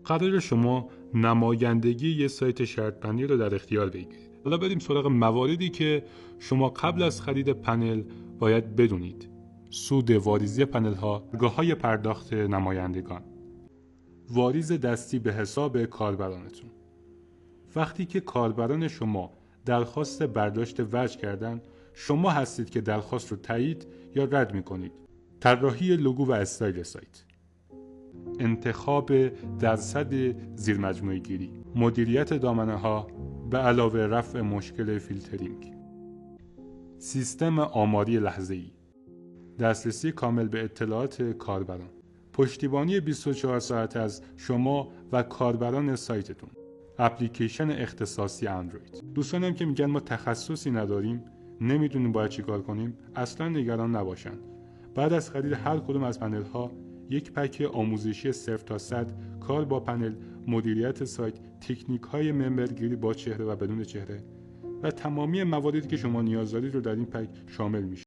قرار شما نمایندگی یه سایت شرط بندی رو در اختیار بگیرید. حالا بریم سراغ مواردی که شما قبل از خرید پنل باید بدونید. سود واریزی پنل ها، گاه‌های پرداخت نمایندگان، واریز دستی به حساب کاربرانتون. وقتی که کاربران شما درخواست برداشت وجه کردن، شما هستید که درخواست رو تایید یا رد می‌کنید. طراحی لوگو و استایل سایت، انتخاب درصد زیرمجموعه گیری، مدیریت دامنه ها به علاوه رفع مشکل فیلترینگ، سیستم آماری لحظه‌ای، دسترسی کامل به اطلاعات کاربران، پشتیبانی 24 ساعت از شما و کاربران سایتتون، اپلیکیشن اختصاصی اندروید. دوستانم که میگن ما تخصصی نداریم، نمیدونیم باید چی کار کنیم، اصلا نگران نباشن. بعد از خرید هر کدوم از پنل ها یک پک آموزشی 0 تا 100 کار با پنل، مدیریت سایت، تکنیک های ممبرگیری با چهره و بدون چهره و تمامی مواردی که شما نیاز دارید رو در این پک شامل میشه.